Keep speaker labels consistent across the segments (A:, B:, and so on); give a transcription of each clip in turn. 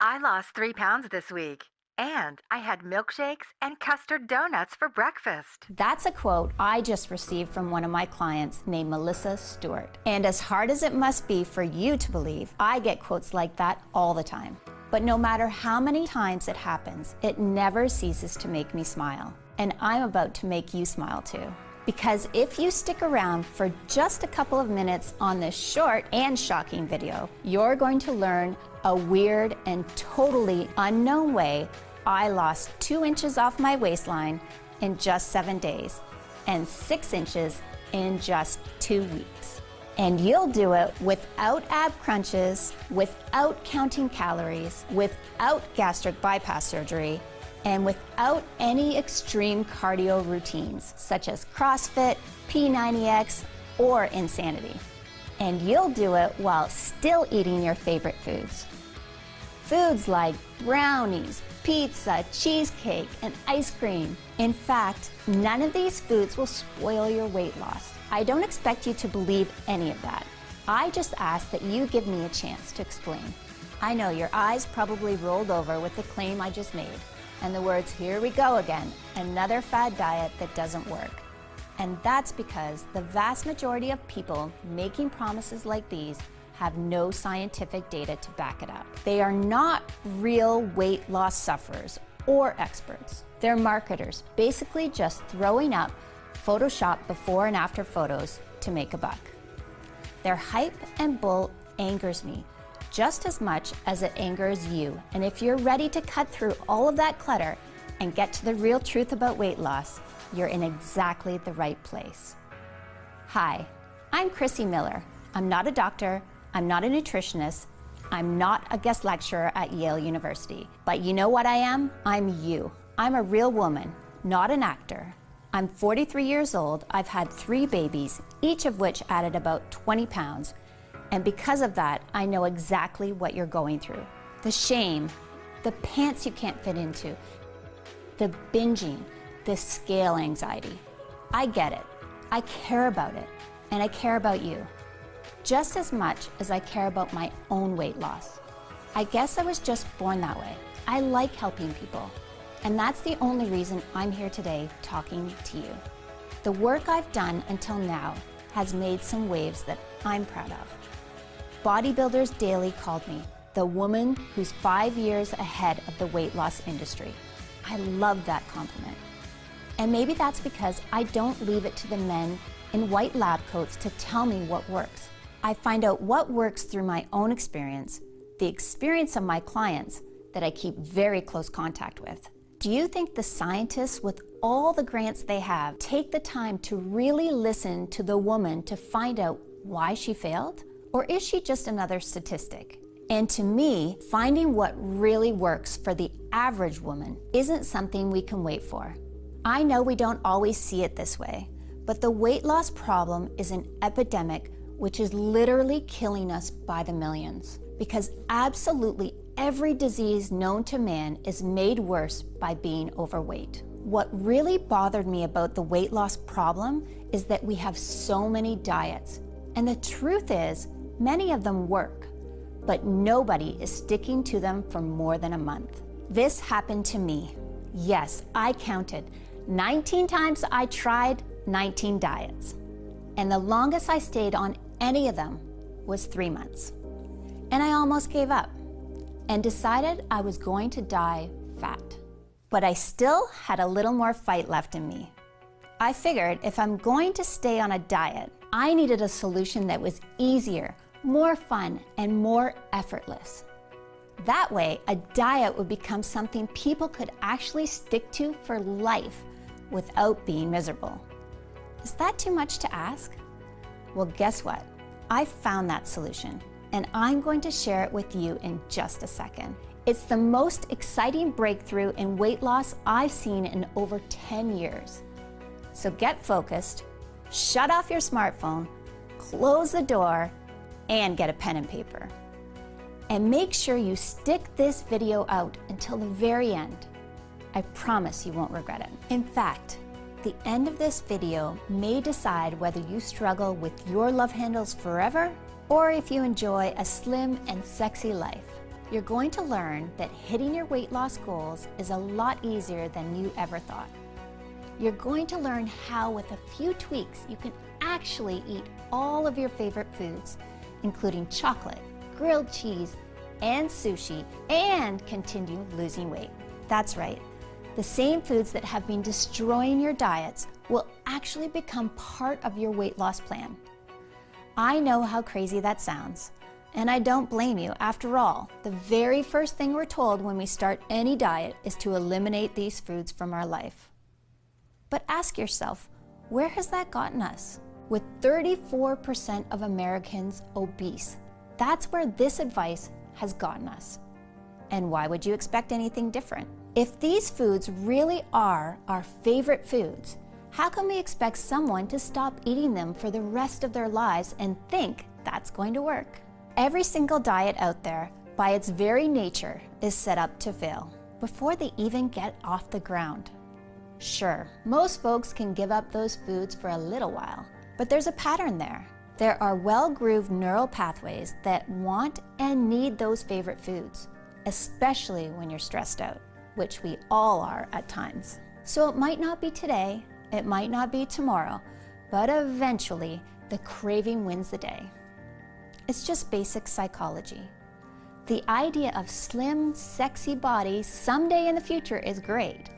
A: I lost 3 pounds this week, and I had milkshakes and custard donuts for breakfast.
B: That's a quote I just received from one of my clients named Melissa Stewart. And as hard as it must be for you to believe, I get quotes like that all the time. But no matter how many times it happens, it never ceases to make me smile. And I'm about to make you smile too. Because if you stick around for just a couple of minutes on this short and shocking video, you're going to learn a weird and totally unknown way I lost 2 inches off my waistline in just 7 days and 6 inches in just 2 weeks. And you'll do it without ab crunches, without counting calories, without gastric bypass surgery, and without any extreme cardio routines such as CrossFit, P90X, or insanity. And you'll do it while still eating your favorite foods. Foods like brownies, pizza, cheesecake, and ice cream. In fact, none of these foods will spoil your weight loss. I don't expect you to believe any of that. I just ask that you give me a chance to explain. I know your eyes probably rolled over with the claim I just made, and the words, "Here we go again, another fad diet that doesn't work." And that's because the vast majority of people making promises like these have no scientific data to back it up. They are not real weight loss sufferers or experts. They're marketers, basically just throwing up Photoshop before and after photos to make a buck. Their hype and bull angers me just as much as it angers you. And if you're ready to cut through all of that clutter and get to the real truth about weight loss, you're in exactly the right place. Hi, I'm Chrissy Miller. I'm not a doctor, I'm not a nutritionist, I'm not a guest lecturer at Yale University. But you know what I am? I'm you. I'm a real woman, not an actor. I'm 43 years old, I've had 3 babies, each of which added about 20 pounds. And because of that, I know exactly what you're going through. The shame, the pants you can't fit into, the binging, the scale anxiety. I get it. I care about it. And I care about you. Just as much as I care about my own weight loss. I guess I was just born that way. I like helping people. And that's the only reason I'm here today talking to you. The work I've done until now has made some waves that I'm proud of. Bodybuilders Daily called me the woman who's 5 years ahead of the weight loss industry. I love that compliment. And maybe that's because I don't leave it to the men in white lab coats to tell me what works. I find out what works through my own experience, the experience of my clients that I keep very close contact with. Do you think the scientists, with all the grants they have, take the time to really listen to the woman to find out why she failed? Or is she just another statistic? And to me, finding what really works for the average woman isn't something we can wait for. I know we don't always see it this way, but the weight loss problem is an epidemic which is literally killing us by the millions. Because absolutely every disease known to man is made worse by being overweight. What really bothered me about the weight loss problem is that we have so many diets. And the truth is, many of them work, but nobody is sticking to them for more than a month. This happened to me. Yes, I counted. 19 times I tried 19 diets. And the longest I stayed on any of them was 3 months. And I almost gave up and decided I was going to die fat. But I still had a little more fight left in me. I figured if I'm going to stay on a diet, I needed a solution that was easier, more fun, and more effortless. That way, a diet would become something people could actually stick to for life without being miserable. Is that too much to ask? Well, guess what? I found that solution, and I'm going to share it with you in just a second. It's the most exciting breakthrough in weight loss I've seen in over 10 years. So get focused, shut off your smartphone, close the door, and get a pen and paper. And make sure you stick this video out until the very end. I promise you won't regret it. In fact, the end of this video may decide whether you struggle with your love handles forever or if you enjoy a slim and sexy life. you're going to learn that hitting your weight loss goals is a lot easier than you ever thought. You're going to learn how, with a few tweaks, you can actually eat all of your favorite foods, including chocolate, grilled cheese, and sushi, and continue losing weight. That's right. The same foods that have been destroying your diets will actually become part of your weight loss plan. I know how crazy that sounds, and I don't blame you. After all, the very first thing we're told when we start any diet is to eliminate these foods from our life. But ask yourself, where has that gotten us? With 34% of Americans obese, that's where this advice has gotten us. And why would you expect anything different? If these foods really are our favorite foods, how can we expect someone to stop eating them for the rest of their lives and think that's going to work? Every single diet out there, by its very nature, is set up to fail before they even get off the ground. Sure, most folks can give up those foods for a little while, but there's a pattern there. There are well-grooved neural pathways that want and need those favorite foods, especially when you're stressed out, which we all are at times. So it might not be today, it might not be tomorrow, but eventually the craving wins the day. It's just basic psychology. The idea of slim, sexy body someday in the future is great,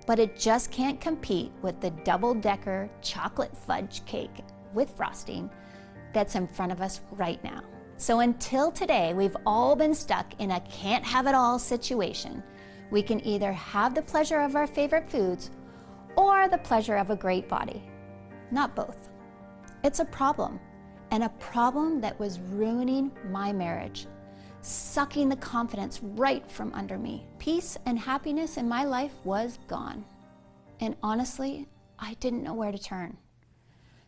B: but it just can't compete with the double-decker chocolate fudge cake with frosting that's in front of us right now. So until today, we've all been stuck in a can't-have-it-all situation. We can either have the pleasure of our favorite foods or the pleasure of a great body. Not both. It's a problem, and a problem that was ruining my marriage, sucking the confidence right from under me. Peace and happiness in my life was gone. And honestly, I didn't know where to turn,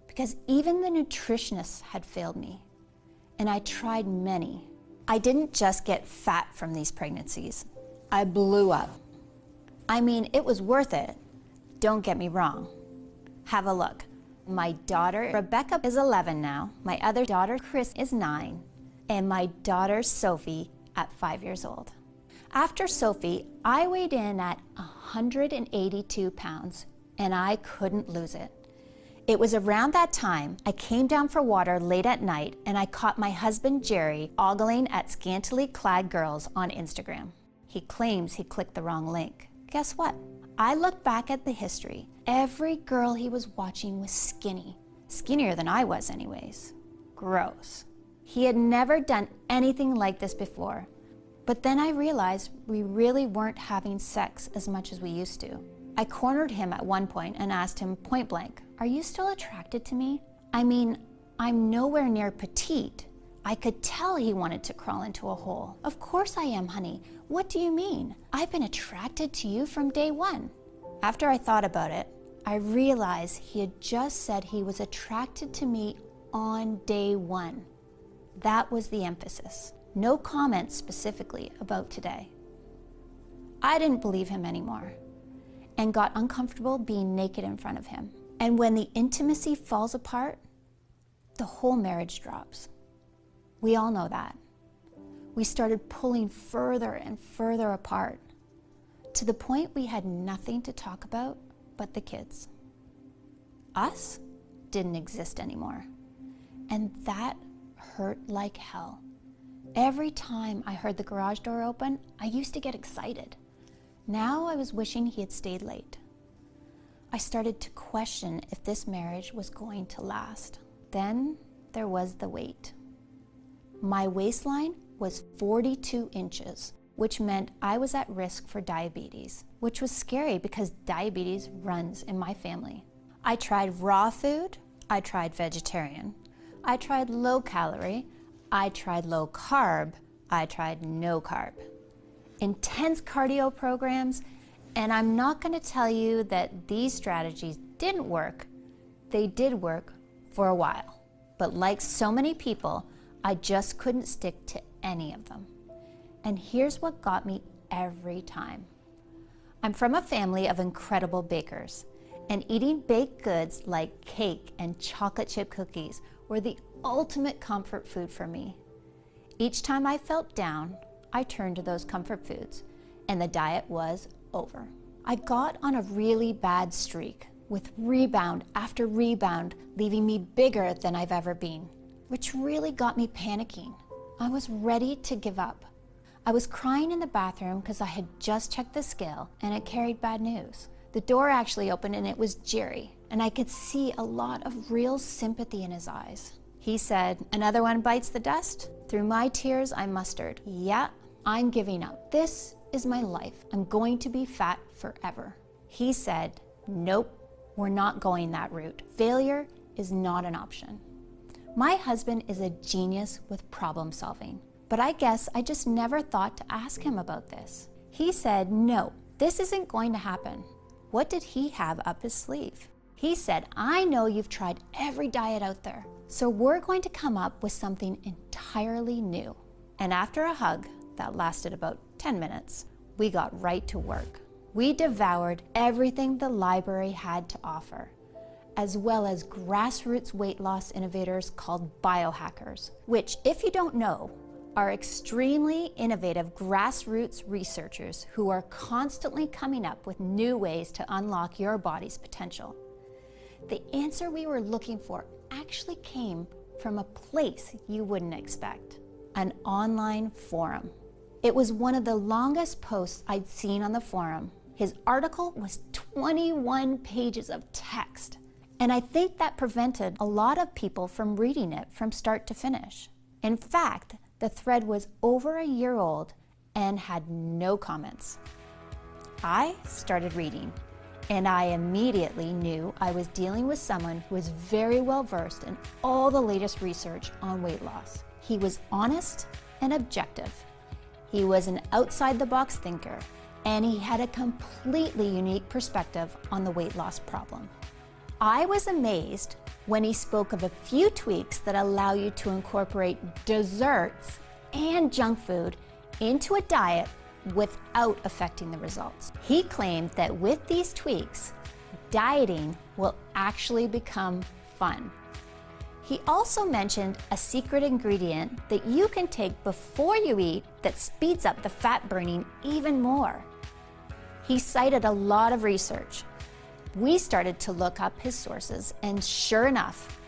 B: because even the nutritionists had failed me, and I tried many. I didn't just get fat from these pregnancies. I blew up. I mean, it was worth it. Don't get me wrong. Have a look. My daughter, Rebecca, is 11 now. My other daughter, Chris, is 9. And my daughter, Sophie, at 5 years old. After Sophie, I weighed in at 182 pounds, and I couldn't lose it. It was around that time I came down for water late at night, and I caught my husband, Jerry, ogling at scantily clad girls on Instagram. He claims he clicked the wrong link. Guess what? I looked back at the history. Every girl he was watching was skinny. Skinnier than I was anyways. Gross. He had never done anything like this before. But then I realized we really weren't having sex as much as we used to. I cornered him at one point and asked him point blank, "Are you still attracted to me? I mean, I'm nowhere near petite." I could tell he wanted to crawl into a hole. "Of course I am, honey. What do you mean? I've been attracted to you from day one." After I thought about it, I realized he had just said he was attracted to me on day one. That was the emphasis. No comments specifically about today. I didn't believe him anymore and got uncomfortable being naked in front of him. And when the intimacy falls apart, the whole marriage drops. We all know that. We started pulling further and further apart to the point we had nothing to talk about but the kids. Us didn't exist anymore. And that hurt like hell. Every time I heard the garage door open, I used to get excited. Now I was wishing he had stayed late. I started to question if this marriage was going to last. Then there was the weight. My waistline was 42 inches, which meant I was at risk for diabetes, which was scary because diabetes runs in my family. I tried raw food, I tried vegetarian, I tried low calorie, I tried low carb, I tried no carb. Intense cardio programs, and I'm not going to tell you that these strategies didn't work. They did work for a while, but like so many people, I just couldn't stick to any of them. And here's what got me every time. I'm from a family of incredible bakers, and eating baked goods like cake and chocolate chip cookies were the ultimate comfort food for me. Each time I felt down, I turned to those comfort foods, and the diet was over. I got on a really bad streak, with rebound after rebound, leaving me bigger than I've ever been, which really got me panicking. I was ready to give up. I was crying in the bathroom because I had just checked the scale and it carried bad news. The door actually opened and it was Jerry, and I could see a lot of real sympathy in his eyes. He said, "Another one bites the dust?" Through my tears, I mustered, "Yeah, I'm giving up. This is my life. I'm going to be fat forever." He said, "Nope, we're not going that route. Failure is not an option." My husband is a genius with problem solving, but I guess I just never thought to ask him about this. He said, "No, this isn't going to happen." What did he have up his sleeve? He said, "I know you've tried every diet out there, so we're going to come up with something entirely new." And after a hug that lasted about 10 minutes, we got right to work. We devoured everything the library had to offer, as well as grassroots weight loss innovators called biohackers, which, if you don't know, are extremely innovative grassroots researchers who are constantly coming up with new ways to unlock your body's potential. The answer we were looking for actually came from a place you wouldn't expect: an online forum. It was one of the longest posts I'd seen on the forum. His article was 21 pages of text, and I think that prevented a lot of people from reading it from start to finish. In fact, the thread was over a year old and had no comments. I started reading, and I immediately knew I was dealing with someone who was very well versed in all the latest research on weight loss. He was honest and objective. He was an outside-the-box thinker, and he had a completely unique perspective on the weight loss problem. I was amazed when he spoke of a few tweaks that allow you to incorporate desserts and junk food into a diet without affecting the results. He claimed that with these tweaks, dieting will actually become fun. He also mentioned a secret ingredient that you can take before you eat that speeds up the fat burning even more. He cited a lot of research. We started to look up his sources, and sure enough,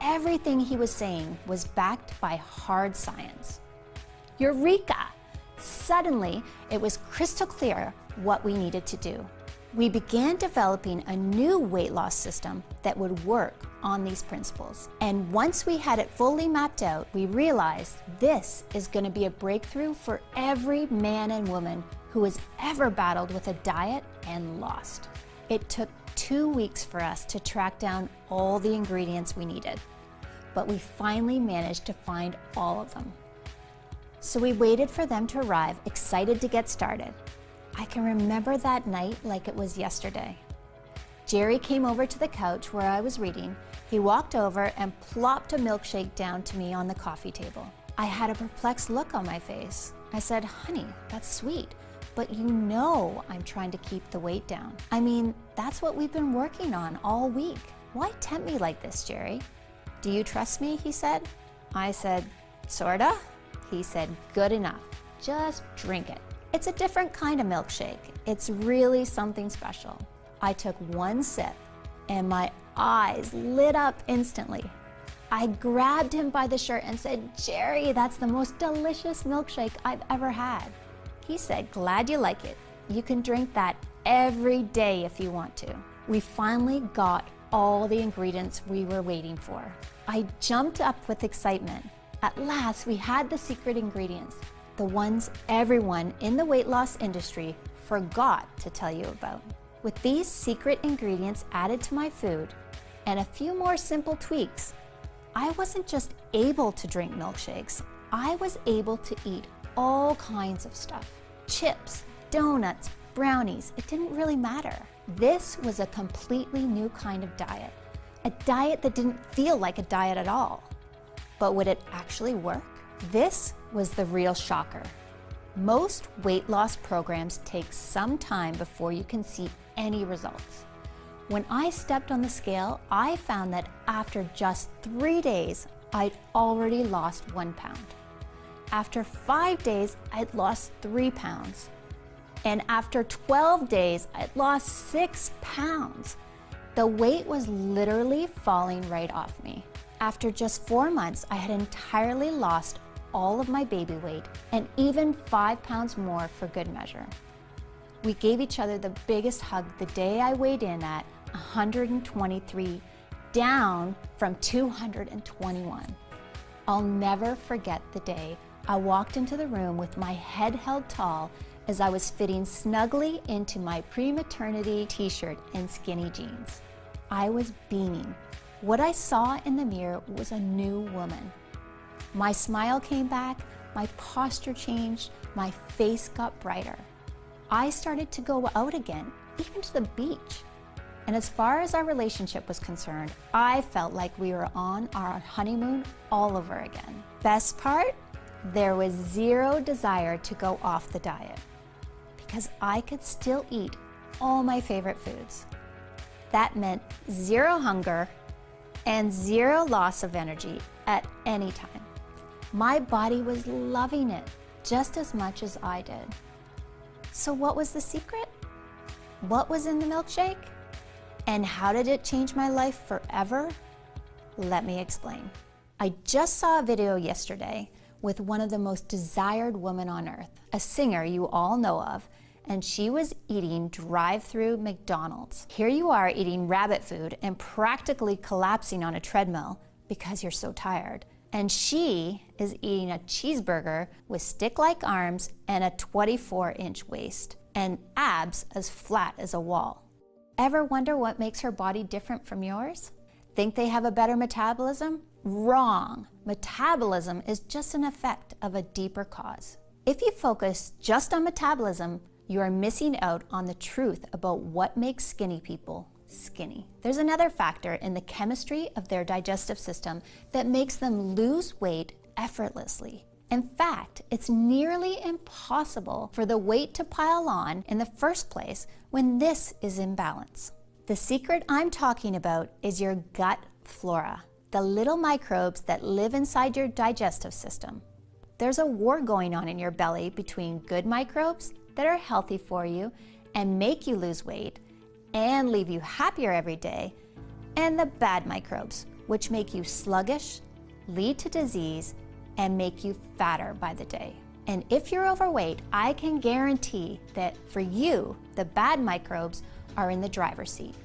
B: everything he was saying was backed by hard science. Eureka! Suddenly, it was crystal clear what we needed to do. We began developing a new weight loss system that would work on these principles. And once we had it fully mapped out, we realized this is going to be a breakthrough for every man and woman who has ever battled with a diet and lost. It took 2 weeks for us to track down all the ingredients we needed, but we finally managed to find all of them. So we waited for them to arrive, excited to get started. I can remember that night like it was yesterday. Jerry came over to the couch where I was reading. He walked over and plopped a milkshake down to me on the coffee table. I had a perplexed look on my face. I said, "Honey, that's sweet, but you know I'm trying to keep the weight down. I mean, that's what we've been working on all week. Why tempt me like this, Jerry?" "Do you trust me?" he said. I said, "Sorta." He said, "Good enough. Just drink it. It's a different kind of milkshake. It's really something special." I took one sip and my eyes lit up instantly. I grabbed him by the shirt and said, "Jerry, that's the most delicious milkshake I've ever had." He said, "Glad you like it. You can drink that every day if you want to." We finally got all the ingredients we were waiting for. I jumped up with excitement. At last, we had the secret ingredients, the ones everyone in the weight loss industry forgot to tell you about. With these secret ingredients added to my food and a few more simple tweaks, I wasn't just able to drink milkshakes, I was able to eat all kinds of stuff. Chips, donuts, brownies, it didn't really matter. This was a completely new kind of diet, a diet that didn't feel like a diet at all. But would it actually work? This was the real shocker. Most weight loss programs take some time before you can see any results. When I stepped on the scale, I found that after just 3 days, I'd already lost 1 pound. After 5 days, I'd lost 3 pounds. And after 12 days, I'd lost 6 pounds. The weight was literally falling right off me. After just 4 months, I had entirely lost all of my baby weight and even 5 pounds more for good measure. We gave each other the biggest hug the day I weighed in at 123, down from 221. I'll never forget the day I walked into the room with my head held tall as I was fitting snugly into my pre-maternity t-shirt and skinny jeans. I was beaming. What I saw in the mirror was a new woman. My smile came back, my posture changed, my face got brighter. I started to go out again, even to the beach. And as far as our relationship was concerned, I felt like we were on our honeymoon all over again. Best part? There was zero desire to go off the diet because I could still eat all my favorite foods. That meant zero hunger and zero loss of energy at any time. My body was loving it just as much as I did. So what was the secret? What was in the milkshake? And how did it change my life forever? Let me explain. I just saw a video yesterday with one of the most desired women on earth, a singer you all know of, and she was eating drive-through McDonald's. Here you are eating rabbit food and practically collapsing on a treadmill because you're so tired. And she is eating a cheeseburger with stick-like arms and a 24-inch waist and abs as flat as a wall. Ever wonder what makes her body different from yours? Think they have a better metabolism? Wrong. Metabolism is just an effect of a deeper cause. If you focus just on metabolism, you are missing out on the truth about what makes skinny people skinny. There's another factor in the chemistry of their digestive system that makes them lose weight effortlessly. In fact, it's nearly impossible for the weight to pile on in the first place when this is in balance. The secret I'm talking about is your gut flora, the little microbes that live inside your digestive system. There's a war going on in your belly between good microbes that are healthy for you and make you lose weight and leave you happier every day, and the bad microbes, which make you sluggish, lead to disease, and make you fatter by the day. And if you're overweight, I can guarantee that for you, the bad microbes are in the driver's seat.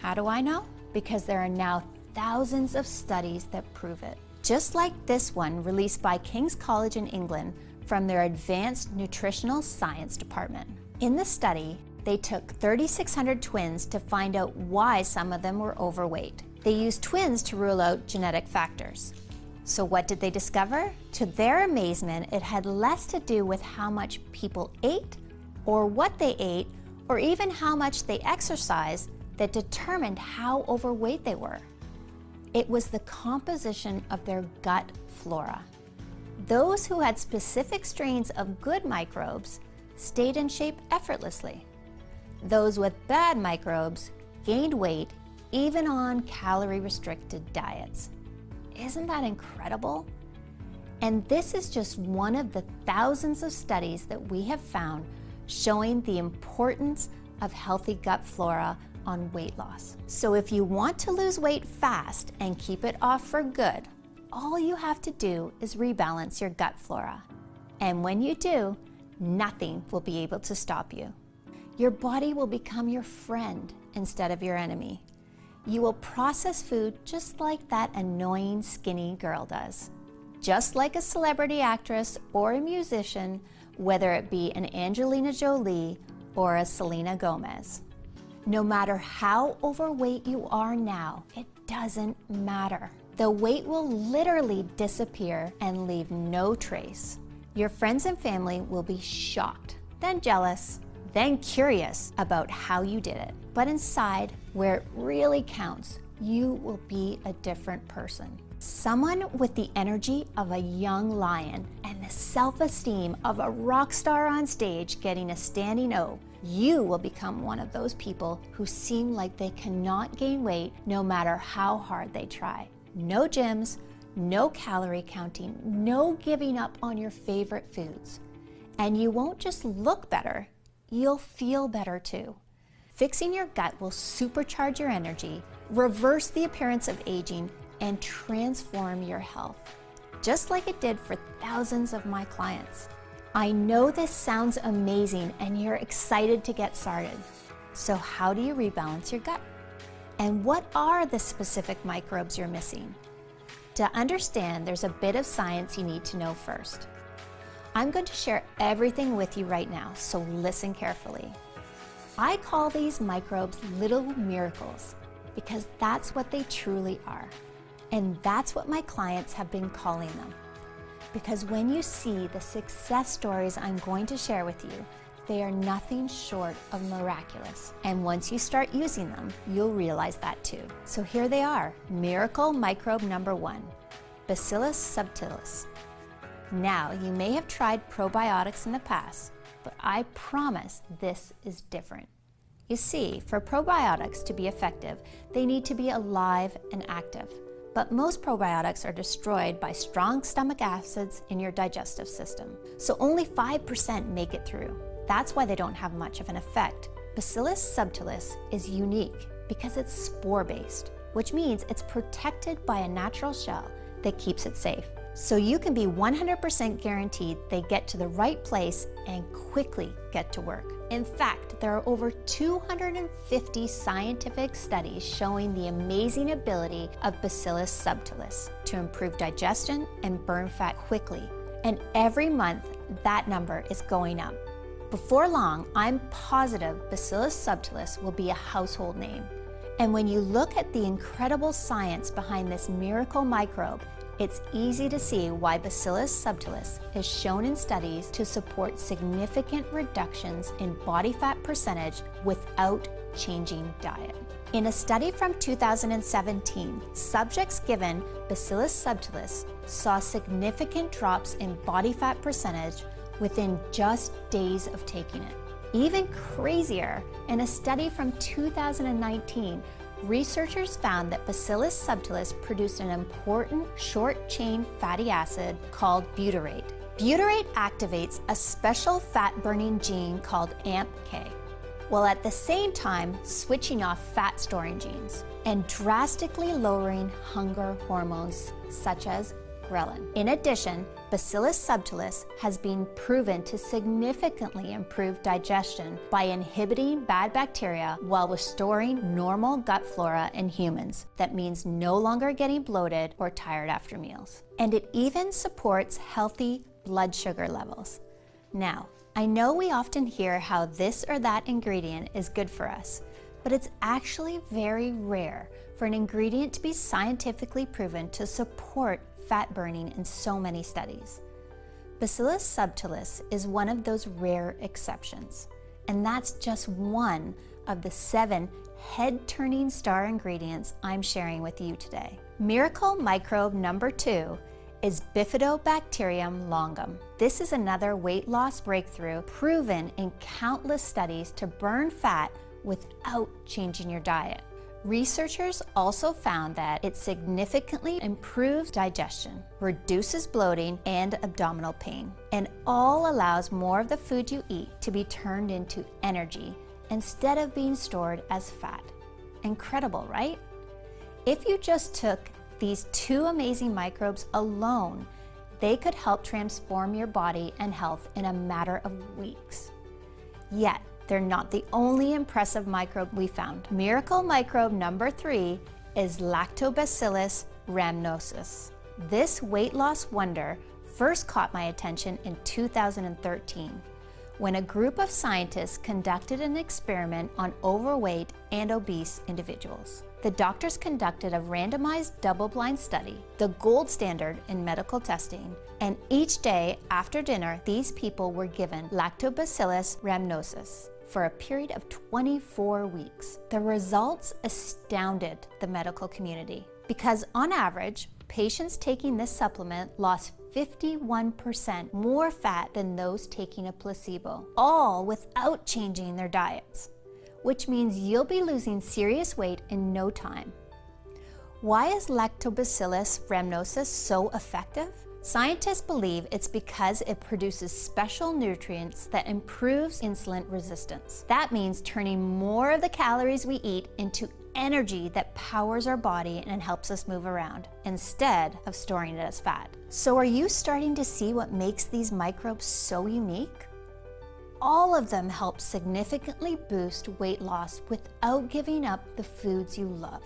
B: How do I know? Because there are now thousands of studies that prove it. Just like this one released by King's College in England from their Advanced Nutritional Science Department. In the study, they took 3,600 twins to find out why some of them were overweight. They used twins to rule out genetic factors. So what did they discover? To their amazement, it had less to do with how much people ate, or what they ate, or even how much they exercised that determined how overweight they were. It was the composition of their gut flora. Those who had specific strains of good microbes stayed in shape effortlessly. Those with bad microbes gained weight even on calorie-restricted diets. Isn't that incredible? And this is just one of the thousands of studies that we have found showing the importance of healthy gut flora on weight loss. So if you want to lose weight fast and keep it off for good, all you have to do is rebalance your gut flora. And when you do, nothing will be able to stop you. Your body will become your friend instead of your enemy. You will process food just like that annoying skinny girl does. Just like a celebrity actress or a musician, whether it be an Angelina Jolie or a Selena Gomez. No matter how overweight you are now, it doesn't matter. The weight will literally disappear and leave no trace. Your friends and family will be shocked, then jealous, then curious about how you did it. But inside, where it really counts, you will be a different person. Someone with the energy of a young lion and the self-esteem of a rock star on stage getting a standing O. You will become one of those people who seem like they cannot gain weight no matter how hard they try. No gyms, no calorie counting, no giving up on your favorite foods. And you won't just look better, you'll feel better too. Fixing your gut will supercharge your energy, reverse the appearance of aging, and transform your health, just like it did for thousands of my clients. I know this sounds amazing and you're excited to get started. So how do you rebalance your gut? And what are the specific microbes you're missing? To understand, there's a bit of science you need to know first. I'm going to share everything with you right now, so listen carefully. I call these microbes little miracles because that's what they truly are. And that's what my clients have been calling them. Because when you see the success stories I'm going to share with you, they are nothing short of miraculous. And once you start using them, you'll realize that too. So here they are. Miracle microbe number 1, Bacillus subtilis. Now, you may have tried probiotics in the past, but I promise this is different. You see, for probiotics to be effective, they need to be alive and active. But most probiotics are destroyed by strong stomach acids in your digestive system. So only 5% make it through. That's why they don't have much of an effect. Bacillus subtilis is unique because it's spore-based, which means it's protected by a natural shell that keeps it safe. So you can be 100% guaranteed they get to the right place and quickly get to work. In fact, there are over 250 scientific studies showing the amazing ability of Bacillus subtilis to improve digestion and burn fat quickly. And every month, that number is going up. Before long, I'm positive Bacillus subtilis will be a household name. And when you look at the incredible science behind this miracle microbe, it's easy to see why Bacillus subtilis is shown in studies to support significant reductions in body fat percentage without changing diet. In a study from 2017, subjects given Bacillus subtilis saw significant drops in body fat percentage within just days of taking it. Even crazier, in a study from 2019, researchers found that Bacillus subtilis produced an important short-chain fatty acid called butyrate. Butyrate activates a special fat-burning gene called AMPK, while at the same time switching off fat-storing genes and drastically lowering hunger hormones such as ghrelin. In addition, Bacillus subtilis has been proven to significantly improve digestion by inhibiting bad bacteria while restoring normal gut flora in humans. That means no longer getting bloated or tired after meals. And it even supports healthy blood sugar levels. Now, I know we often hear how this or that ingredient is good for us, but it's actually very rare for an ingredient to be scientifically proven to support fat burning in so many studies. Bacillus subtilis is one of those rare exceptions, and that's just one of the 7 head-turning star ingredients I'm sharing with you today. Miracle microbe number 2 is Bifidobacterium longum. This is another weight loss breakthrough proven in countless studies to burn fat without changing your diet. Researchers also found that it significantly improves digestion, reduces bloating and abdominal pain, and all allows more of the food you eat to be turned into energy instead of being stored as fat. Incredible, right? If you just took these 2 amazing microbes alone, they could help transform your body and health in a matter of weeks. Yet, they're not the only impressive microbe we found. Miracle microbe number 3 is Lactobacillus rhamnosus. This weight loss wonder first caught my attention in 2013 when a group of scientists conducted an experiment on overweight and obese individuals. The doctors conducted a randomized double-blind study, the gold standard in medical testing, and each day after dinner, these people were given Lactobacillus rhamnosus for a period of 24 weeks. The results astounded the medical community because on average, patients taking this supplement lost 51% more fat than those taking a placebo, all without changing their diets, which means you'll be losing serious weight in no time. Why is Lactobacillus rhamnosus so effective? Scientists believe it's because it produces special nutrients that improves insulin resistance. That means turning more of the calories we eat into energy that powers our body and helps us move around, instead of storing it as fat. So are you starting to see what makes these microbes so unique? All of them help significantly boost weight loss without giving up the foods you love.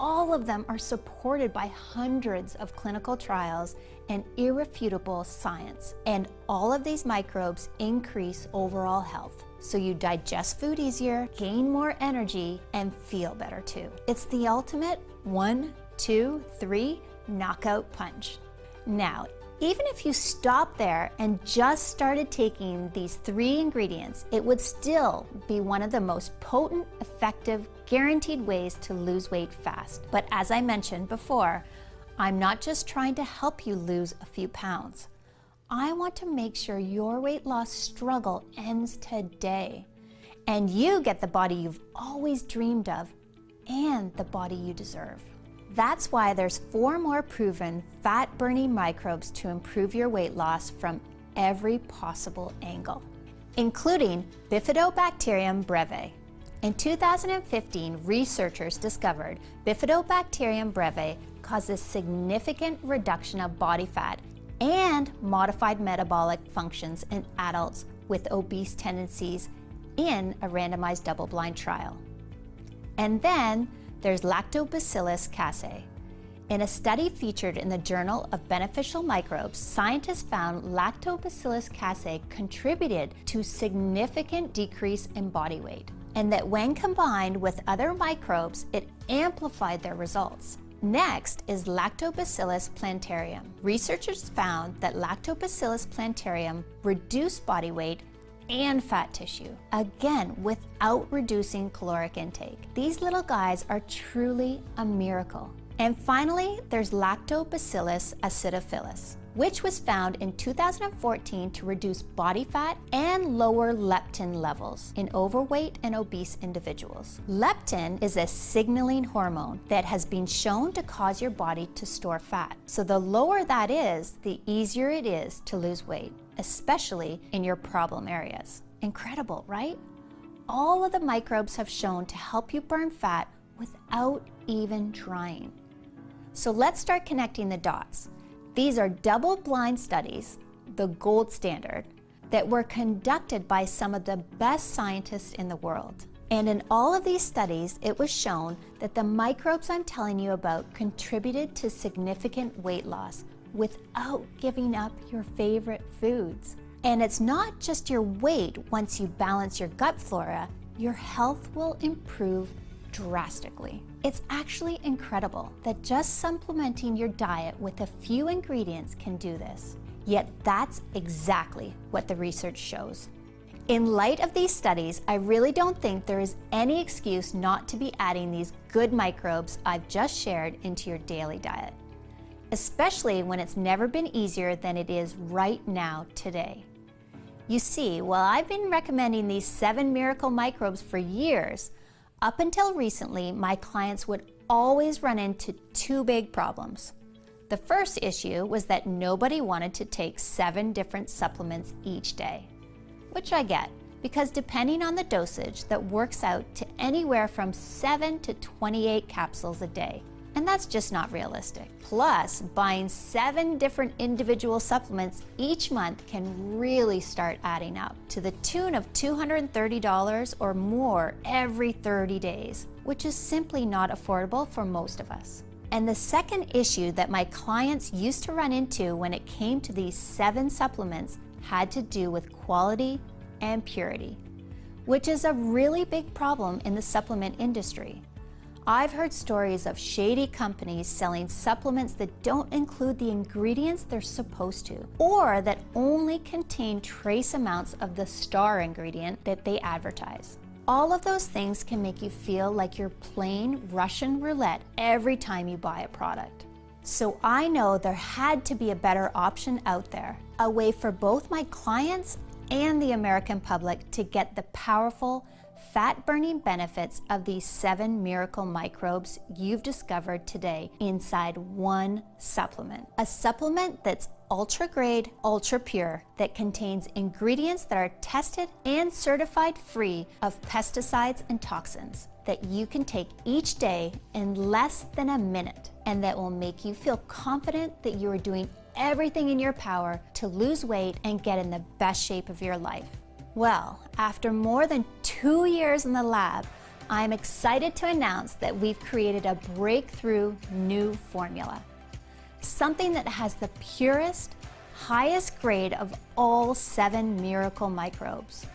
B: All of them are supported by hundreds of clinical trials and irrefutable science. And all of these microbes increase overall health. So you digest food easier, gain more energy, and feel better too. It's the ultimate 1, 2, 3 knockout punch. Now, even if you stopped there and just started taking these 3 ingredients, it would still be one of the most potent, effective, guaranteed ways to lose weight fast. But as I mentioned before, I'm not just trying to help you lose a few pounds. I want to make sure your weight loss struggle ends today, and you get the body you've always dreamed of and the body you deserve. That's why there's 4 more proven fat-burning microbes to improve your weight loss from every possible angle, including Bifidobacterium breve. In 2015, researchers discovered Bifidobacterium breve causes significant reduction of body fat and modified metabolic functions in adults with obese tendencies in a randomized double-blind trial. And then there's Lactobacillus casei. In a study featured in the Journal of Beneficial Microbes, scientists found Lactobacillus casei contributed to significant decrease in body weight, and that when combined with other microbes, it amplified their results. Next is Lactobacillus plantarum. Researchers found that Lactobacillus plantarum reduced body weight and fat tissue, again without reducing caloric intake. These little guys are truly a miracle. And finally, there's Lactobacillus acidophilus, which was found in 2014 to reduce body fat and lower leptin levels in overweight and obese individuals. Leptin is a signaling hormone that has been shown to cause your body to store fat. So the lower that is, the easier it is to lose weight, especially in your problem areas. Incredible, right? All of the microbes have shown to help you burn fat without even trying. So let's start connecting the dots. These are double-blind studies, the gold standard, that were conducted by some of the best scientists in the world. And in all of these studies, it was shown that the microbes I'm telling you about contributed to significant weight loss without giving up your favorite foods. And it's not just your weight. Once you balance your gut flora, your health will improve drastically. It's actually incredible that just supplementing your diet with a few ingredients can do this. Yet that's exactly what the research shows. In light of these studies, I really don't think there is any excuse not to be adding these good microbes I've just shared into your daily diet, especially when it's never been easier than it is right now today. You see, while I've been recommending these 7 miracle microbes for years, up until recently, my clients would always run into 2 big problems. The first issue was that nobody wanted to take 7 different supplements each day, which I get, because depending on the dosage, that works out to anywhere from 7 to 28 capsules a day. And that's just not realistic. Plus, buying 7 different individual supplements each month can really start adding up to the tune of $230 or more every 30 days, which is simply not affordable for most of us. And the second issue that my clients used to run into when it came to these 7 supplements had to do with quality and purity, which is a really big problem in the supplement industry. I've heard stories of shady companies selling supplements that don't include the ingredients they're supposed to, or that only contain trace amounts of the star ingredient that they advertise. All of those things can make you feel like you're playing Russian roulette every time you buy a product. So I know there had to be a better option out there, a way for both my clients and the American public to get the powerful, fat-burning benefits of these 7 miracle microbes you've discovered today inside one supplement. A supplement that's ultra-grade, ultra-pure, that contains ingredients that are tested and certified free of pesticides and toxins, that you can take each day in less than a minute, and that will make you feel confident that you are doing everything in your power to lose weight and get in the best shape of your life. Well, after more than 2 years in the lab, I'm excited to announce that we've created a breakthrough new formula. Something that has the purest, highest grade of all 7 miracle microbes.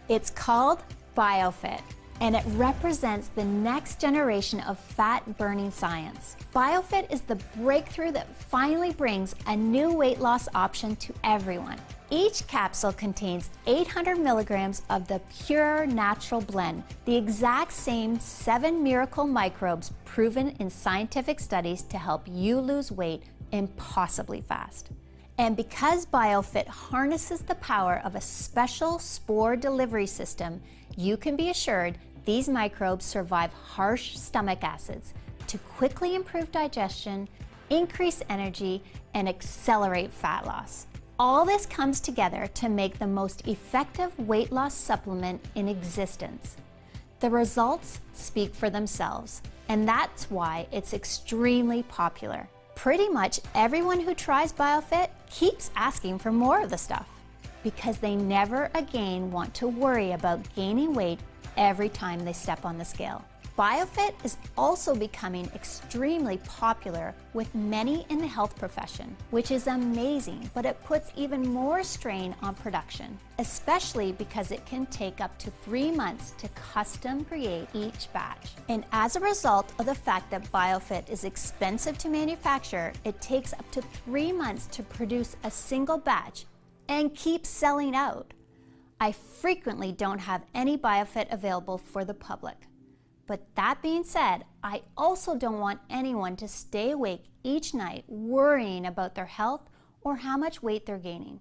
B: It's called BIOFIT, and it represents the next generation of fat-burning science. BIOFIT is the breakthrough that finally brings a new weight loss option to everyone. Each capsule contains 800 milligrams of the pure natural blend, the exact same 7 miracle microbes proven in scientific studies to help you lose weight impossibly fast. And because BIOFIT harnesses the power of a special spore delivery system, you can be assured these microbes survive harsh stomach acids to quickly improve digestion, increase energy, and accelerate fat loss. All this comes together to make the most effective weight loss supplement in existence. The results speak for themselves, and that's why it's extremely popular. Pretty much everyone who tries BIOFIT keeps asking for more of the stuff because they never again want to worry about gaining weight every time they step on the scale. BIOFIT is also becoming extremely popular with many in the health profession, which is amazing, but it puts even more strain on production, especially because it can take up to 3 months to custom create each batch. And as a result of the fact that BIOFIT is expensive to manufacture, it takes up to 3 months to produce a single batch and keeps selling out. I frequently don't have any BIOFIT available for the public. But that being said, I also don't want anyone to stay awake each night worrying about their health or how much weight they're gaining.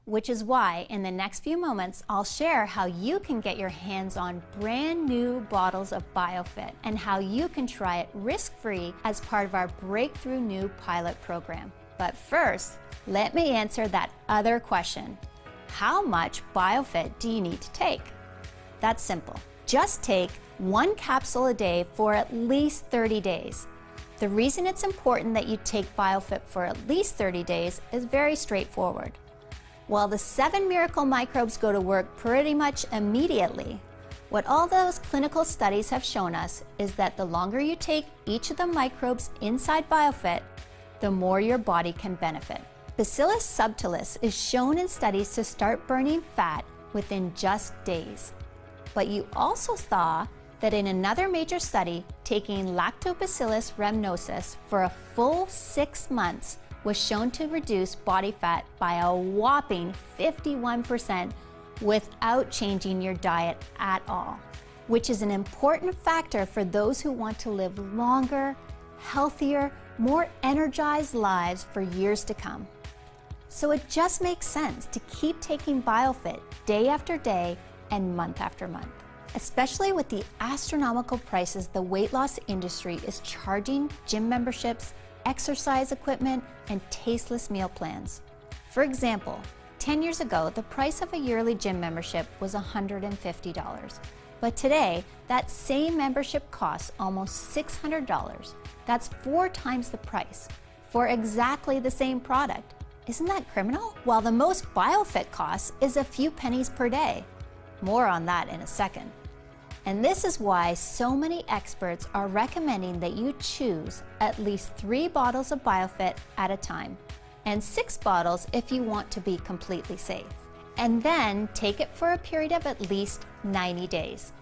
B: Which is why in the next few moments, I'll share how you can get your hands on brand new bottles of BIOFIT and how you can try it risk-free as part of our breakthrough new pilot program. But first, let me answer that other question. How much BIOFIT do you need to take? That's simple. Just take 1 capsule a day for at least 30 days. The reason it's important that you take BIOFIT for at least 30 days is very straightforward. While the 7 miracle microbes go to work pretty much immediately, what all those clinical studies have shown us is that the longer you take each of the microbes inside BIOFIT, the more your body can benefit. Bacillus subtilis is shown in studies to start burning fat within just days. But you also saw that in another major study, taking Lactobacillus rhamnosus for a full 6 months was shown to reduce body fat by a whopping 51% without changing your diet at all, which is an important factor for those who want to live longer, healthier, more energized lives for years to come. So it just makes sense to keep taking BIOFIT day after day and month after month, especially with the astronomical prices the weight loss industry is charging gym memberships, exercise equipment, and tasteless meal plans. For example, 10 years ago, the price of a yearly gym membership was $150. But today, that same membership costs almost $600. That's 4 times the price for exactly the same product. Isn't that criminal? While the most BIOFIT costs is a few pennies per day. More on that in a second. And this is why so many experts are recommending that you choose at least 3 bottles of BIOFIT at a time, and 6 bottles if you want to be completely safe. And then take it for a period of at least 90 days.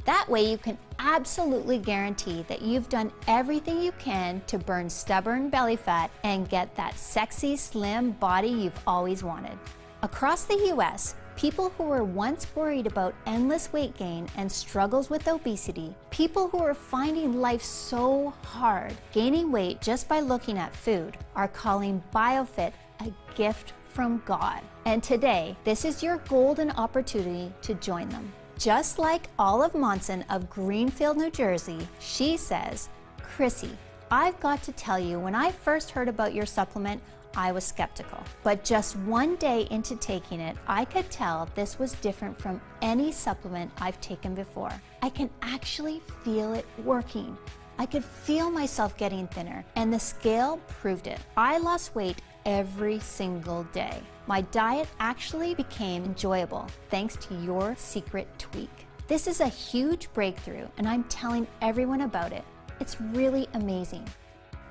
B: That way you can absolutely guarantee that you've done everything you can to burn stubborn belly fat and get that sexy, slim body you've always wanted. Across the US, people who were once worried about endless weight gain and struggles with obesity, people who are finding life so hard, gaining weight just by looking at food, are calling BIOFIT a gift from God. And today, this is your golden opportunity to join them. Just like Olive Monson of Greenfield, New Jersey, she says, "Chrissy, I've got to tell you, when I first heard about your supplement, I was skeptical. But just one day into taking it, I could tell this was different from any supplement I've taken before. I can actually feel it working. I could feel myself getting thinner, and the scale proved it. I lost weight every single day. My diet actually became enjoyable thanks to your secret tweak. This is a huge breakthrough, and I'm telling everyone about it. It's really amazing."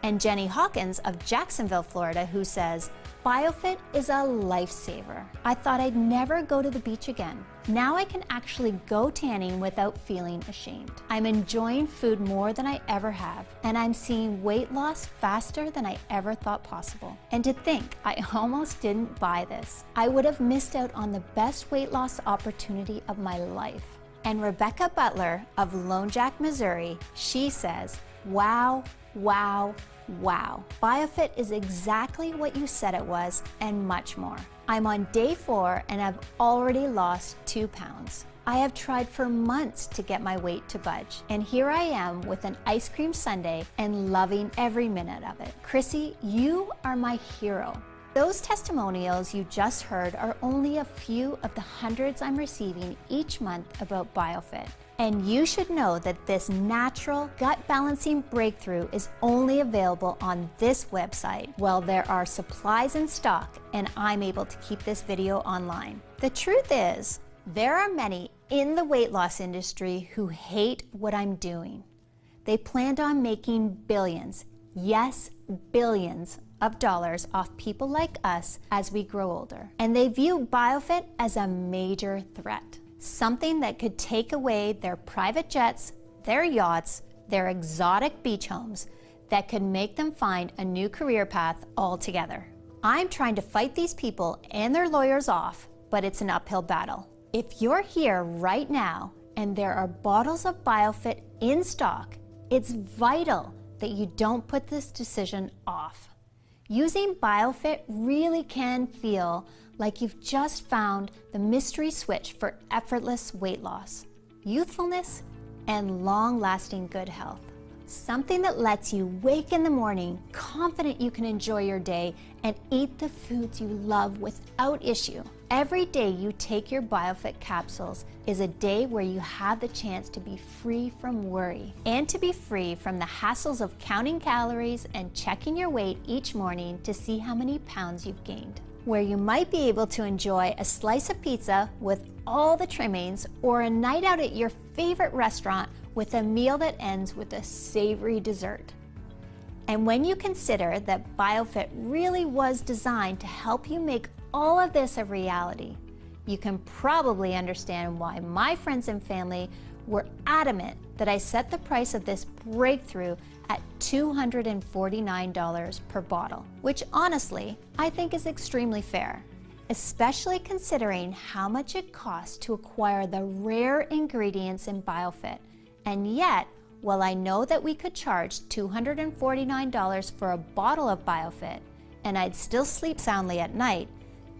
B: And Jenny Hawkins of Jacksonville, Florida, who says, "BIOFIT is a lifesaver. I thought I'd never go to the beach again. Now I can actually go tanning without feeling ashamed. I'm enjoying food more than I ever have, and I'm seeing weight loss faster than I ever thought possible. And to think, I almost didn't buy this. I would have missed out on the best weight loss opportunity of my life." And Rebecca Butler of Lone Jack, Missouri, she says, "Wow, wow, wow. BIOFIT is exactly what you said it was and much more. I'm on day 4 and I've already lost 2 pounds. I have tried for months to get my weight to budge, and here I am with an ice cream sundae and loving every minute of it. Chrissy, you are my hero." Those testimonials you just heard are only a few of the hundreds I'm receiving each month about BIOFIT. And you should know that this natural gut balancing breakthrough is only available on this website while there are supplies in stock and I'm able to keep this video online. The truth is, there are many in the weight loss industry who hate what I'm doing. They planned on making billions, yes, billions of dollars off people like us as we grow older. And they view BIOFIT as a major threat. Something that could take away their private jets, their yachts, their exotic beach homes, that could make them find a new career path altogether. I'm trying to fight these people and their lawyers off, but it's an uphill battle. If you're here right now and there are bottles of BIOFIT in stock, it's vital that you don't put this decision off. Using BIOFIT really can feel like you've just found the mystery switch for effortless weight loss, youthfulness, and long-lasting good health. Something that lets you wake in the morning confident you can enjoy your day and eat the foods you love without issue. Every day you take your BIOFIT capsules is a day where you have the chance to be free from worry and to be free from the hassles of counting calories and checking your weight each morning to see how many pounds you've gained. Where you might be able to enjoy a slice of pizza with all the trimmings or a night out at your favorite restaurant with a meal that ends with a savory dessert. And when you consider that BIOFIT really was designed to help you make all of this a reality, you can probably understand why my friends and family were adamant that I set the price of this breakthrough at $249 per bottle, which honestly, I think is extremely fair, especially considering how much it costs to acquire the rare ingredients in BIOFIT. And yet, while I know that we could charge $249 for a bottle of BIOFIT and I'd still sleep soundly at night,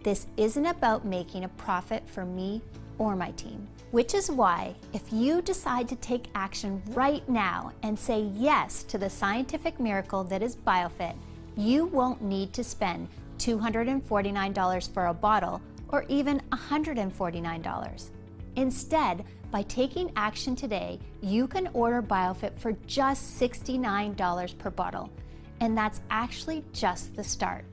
B: this isn't about making a profit for me or my team. Which is why, if you decide to take action right now and say yes to the scientific miracle that is BIOFIT, you won't need to spend $249 for a bottle or even $149. Instead, by taking action today, you can order BIOFIT for just $69 per bottle, and that's actually just the start.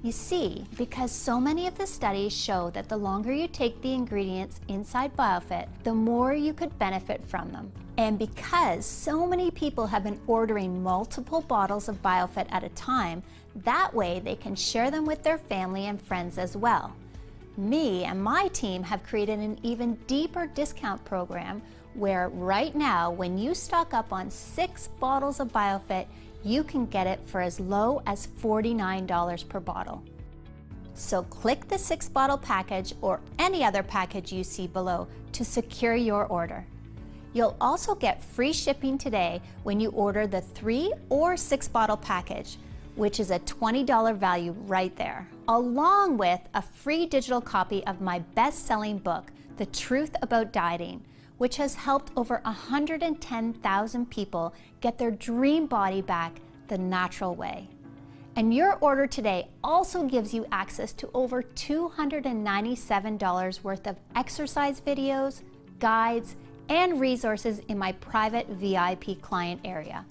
B: You see, because so many of the studies show that the longer you take the ingredients inside BIOFIT, the more you could benefit from them. And because so many people have been ordering multiple bottles of BIOFIT at a time, that way they can share them with their family and friends as well. Me and my team have created an even deeper discount program where right now, when you stock up on 6 bottles of BIOFIT, you can get it for as low as $49 per bottle. So click the 6-bottle package or any other package you see below to secure your order. You'll also get free shipping today when you order the 3 or 6-bottle package, which is a $20 value right there, along with a free digital copy of my best-selling book, The Truth About Dieting, which has helped over 110,000 people get their dream body back the natural way. And your order today also gives you access to over $297 worth of exercise videos, guides, and resources in my private VIP client area.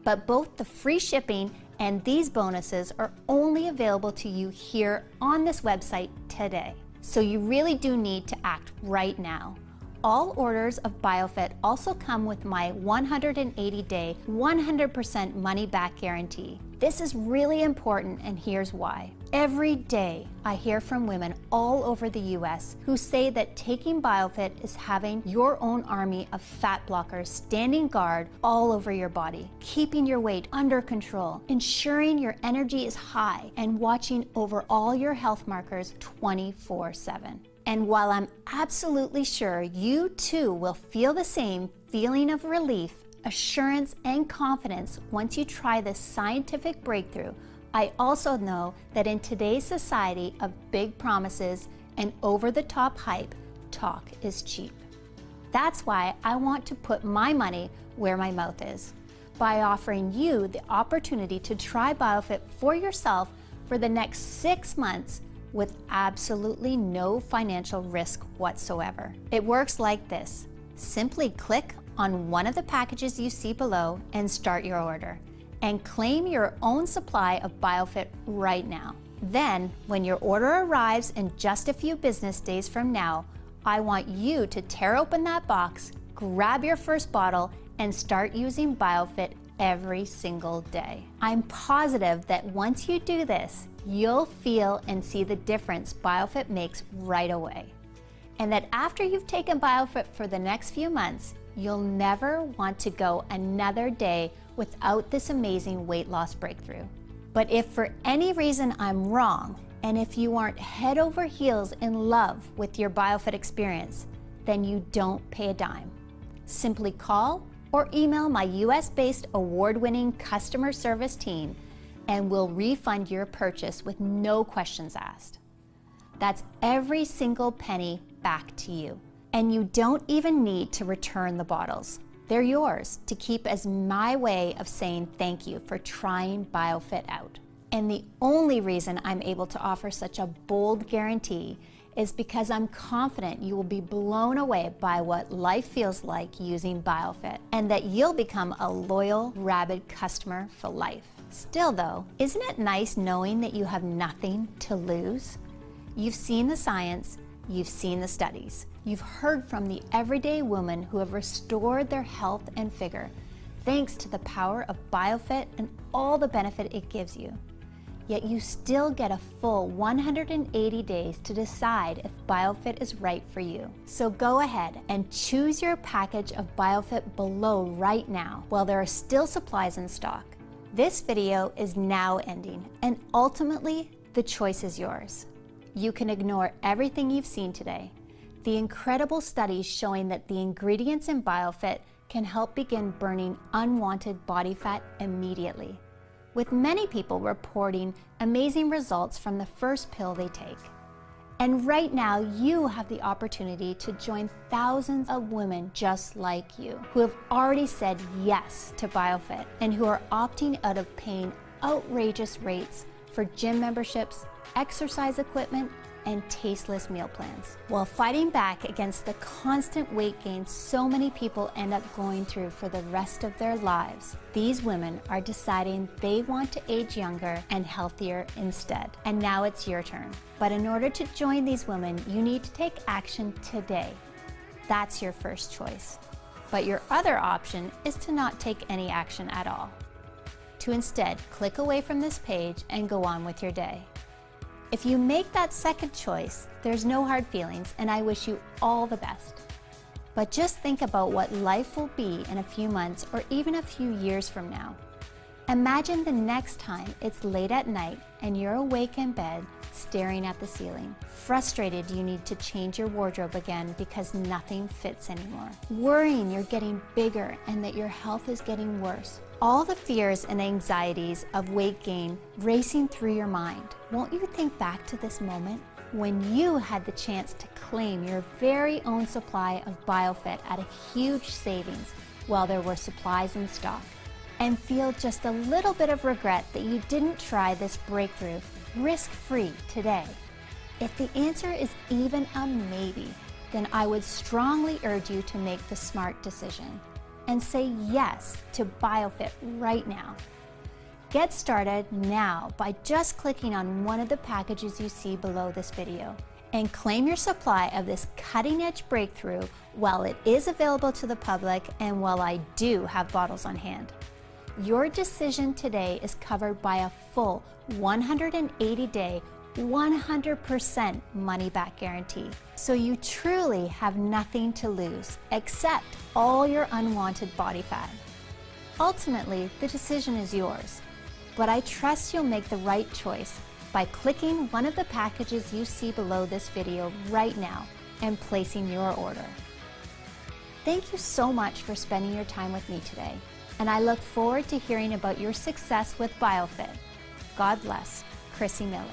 B: But both the free shipping and these bonuses are only available to you here on this website today. So you really do need to act right now. All orders of BIOFIT also come with my 180-day, 100% money-back guarantee. This is really important, and here's why. Every day, I hear from women all over the US who say that taking BIOFIT is having your own army of fat blockers standing guard all over your body, keeping your weight under control, ensuring your energy is high, and watching over all your health markers 24/7. And while I'm absolutely sure you too will feel the same feeling of relief, assurance, and confidence once you try this scientific breakthrough, I also know that in today's society of big promises and over-the-top hype, talk is cheap. That's why I want to put my money where my mouth is, by offering you the opportunity to try BIOFIT for yourself for the next 6 months with absolutely no financial risk whatsoever. It works like this. Simply click on one of the packages you see below and start your order, and claim your own supply of BIOFIT right now. Then, when your order arrives in just a few business days from now, I want you to tear open that box, grab your first bottle, and start using BIOFIT every single day. I'm positive that once you do this, you'll feel and see the difference BIOFIT makes right away. And that after you've taken BIOFIT for the next few months, you'll never want to go another day without this amazing weight loss breakthrough. But if for any reason I'm wrong, and if you aren't head over heels in love with your BIOFIT experience, then you don't pay a dime. Simply call or email my US-based award-winning customer service team, and we'll refund your purchase with no questions asked. That's every single penny back to you. And you don't even need to return the bottles. They're yours to keep as my way of saying thank you for trying BIOFIT out. And the only reason I'm able to offer such a bold guarantee is because I'm confident you will be blown away by what life feels like using BIOFIT, and that you'll become a loyal, rabid customer for life. Still though, isn't it nice knowing that you have nothing to lose? You've seen the science, you've seen the studies, you've heard from the everyday women who have restored their health and vigor, thanks to the power of BIOFIT and all the benefit it gives you. Yet you still get a full 180 days to decide if BIOFIT is right for you. So go ahead and choose your package of BIOFIT below right now while there are still supplies in stock. This video is now ending, and ultimately the choice is yours. You can ignore everything you've seen today. The incredible studies showing that the ingredients in BIOFIT can help begin burning unwanted body fat immediately, with many people reporting amazing results from the first pill they take. And right now, you have the opportunity to join thousands of women just like you, who have already said yes to BIOFIT and who are opting out of paying outrageous rates for gym memberships, exercise equipment, and tasteless meal plans, while fighting back against the constant weight gain so many people end up going through for the rest of their lives. These women are deciding they want to age younger and healthier instead. And now it's your turn. But in order to join these women, you need to take action today. That's your first choice. But your other option is to not take any action at all. To instead click away from this page and go on with your day. If you make that second choice, there's no hard feelings, and I wish you all the best. But just think about what life will be in a few months or even a few years from now. Imagine the next time it's late at night and you're awake in bed staring at the ceiling, frustrated you need to change your wardrobe again because nothing fits anymore, worrying you're getting bigger and that your health is getting worse, all the fears and anxieties of weight gain racing through your mind, won't you think back to this moment when you had the chance to claim your very own supply of BIOFIT at a huge savings while there were supplies in stock, and feel just a little bit of regret that you didn't try this breakthrough risk-free today? If the answer is even a maybe, then I would strongly urge you to make the smart decision and say yes to BIOFIT right now. Get started now by just clicking on one of the packages you see below this video and claim your supply of this cutting-edge breakthrough while it is available to the public and while I do have bottles on hand. Your decision today is covered by a full 180-day, 100% money-back guarantee. So you truly have nothing to lose except all your unwanted body fat. Ultimately, the decision is yours, but I trust you'll make the right choice by clicking one of the packages you see below this video right now and placing your order. Thank you so much for spending your time with me today, and I look forward to hearing about your success with BIOFIT. God bless. Chrissy Miller.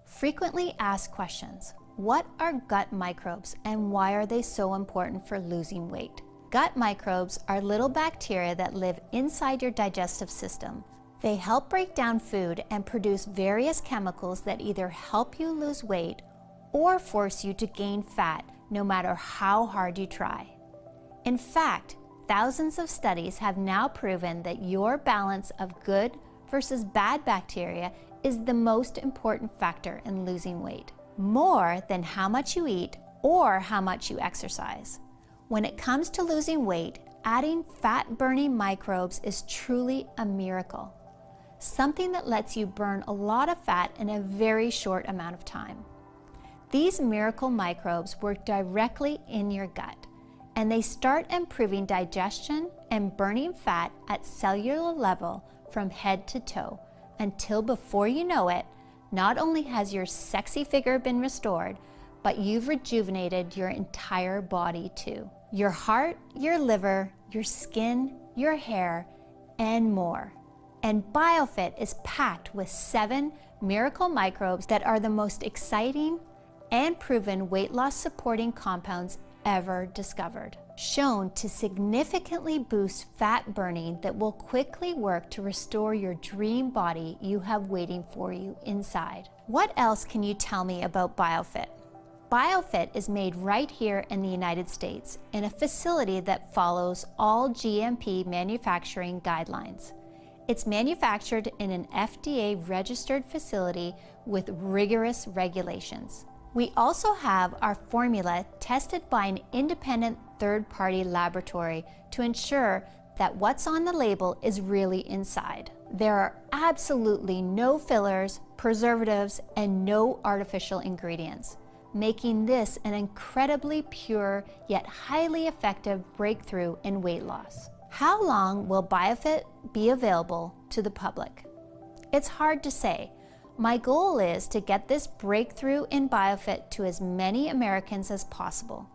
B: Frequently asked questions. What are gut microbes and why are they so important for losing weight? Gut microbes are little bacteria that live inside your digestive system. They help break down food and produce various chemicals that either help you lose weight or force you to gain fat, no matter how hard you try. In fact, thousands of studies have now proven that your balance of good versus bad bacteria is the most important factor in losing weight, more than how much you eat or how much you exercise. When it comes to losing weight, adding fat-burning microbes is truly a miracle, something that lets you burn a lot of fat in a very short amount of time. These miracle microbes work directly in your gut, and they start improving digestion and burning fat at cellular level from head to toe, until before you know it, not only has your sexy figure been restored, but you've rejuvenated your entire body too. Your heart, your liver, your skin, your hair, and more. And BIOFIT is packed with 7 miracle microbes that are the most exciting and proven weight loss supporting compounds ever discovered, shown to significantly boost fat burning that will quickly work to restore your dream body you have waiting for you inside. What else can you tell me about BIOFIT? BIOFIT is made right here in the United States in a facility that follows all GMP manufacturing guidelines. It's manufactured in an FDA-registered facility with rigorous regulations. We also have our formula tested by an independent third-party laboratory to ensure that what's on the label is really inside. There are absolutely no fillers, preservatives, and no artificial ingredients, making this an incredibly pure yet highly effective breakthrough in weight loss. How long will BIOFIT be available to the public? It's hard to say. My goal is to get this breakthrough in BIOFIT to as many Americans as possible,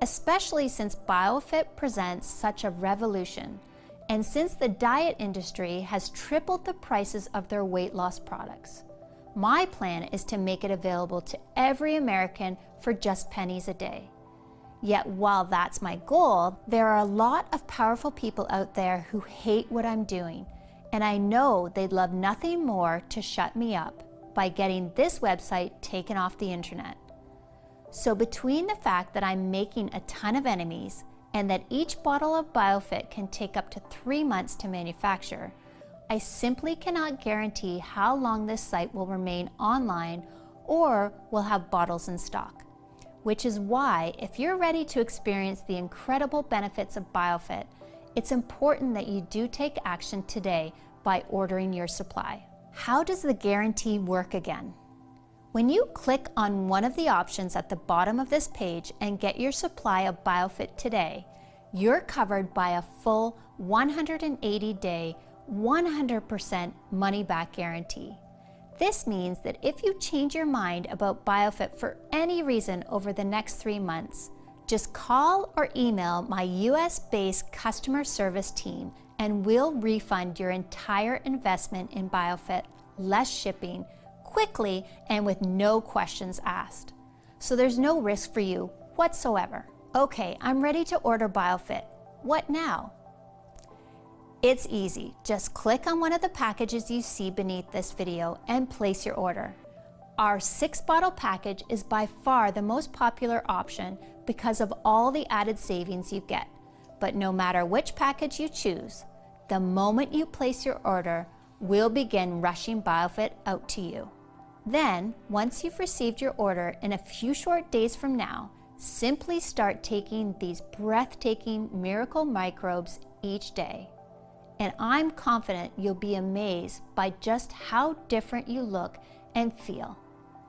B: especially since BIOFIT presents such a revolution, and since the diet industry has tripled the prices of their weight loss products. My plan is to make it available to every American for just pennies a day. Yet while that's my goal, there are a lot of powerful people out there who hate what I'm doing, and I know they'd love nothing more to shut me up by getting this website taken off the internet. So between the fact that I'm making a ton of enemies and that each bottle of BIOFIT can take up to 3 months to manufacture, I simply cannot guarantee how long this site will remain online or will have bottles in stock. which is why if you're ready to experience the incredible benefits of BIOFIT, it's important that you do take action today by ordering your supply. How does the guarantee work again? When you click on one of the options at the bottom of this page and get your supply of BIOFIT today, you're covered by a full 180-day, 100% money-back guarantee. This means that if you change your mind about BIOFIT for any reason over the next 3 months, just call or email my US-based customer service team and we'll refund your entire investment in BIOFIT, less shipping, quickly and with no questions asked. So there's no risk for you whatsoever. Okay, I'm ready to order BIOFIT. What now? It's easy. Just click on one of the packages you see beneath this video and place your order. Our 6-bottle package is by far the most popular option because of all the added savings you get. But no matter which package you choose, the moment you place your order, we'll begin rushing BIOFIT out to you. Then, once you've received your order in a few short days from now, simply start taking these breathtaking miracle microbes each day. And I'm confident you'll be amazed by just how different you look and feel.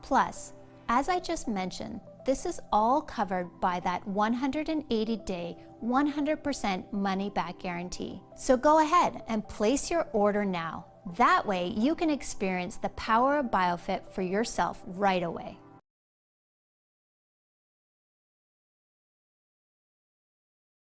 B: Plus, as I just mentioned, this is all covered by that 180-day, 100% money-back guarantee. So go ahead and place your order now. That way you can experience the power of BIOFIT for yourself right away.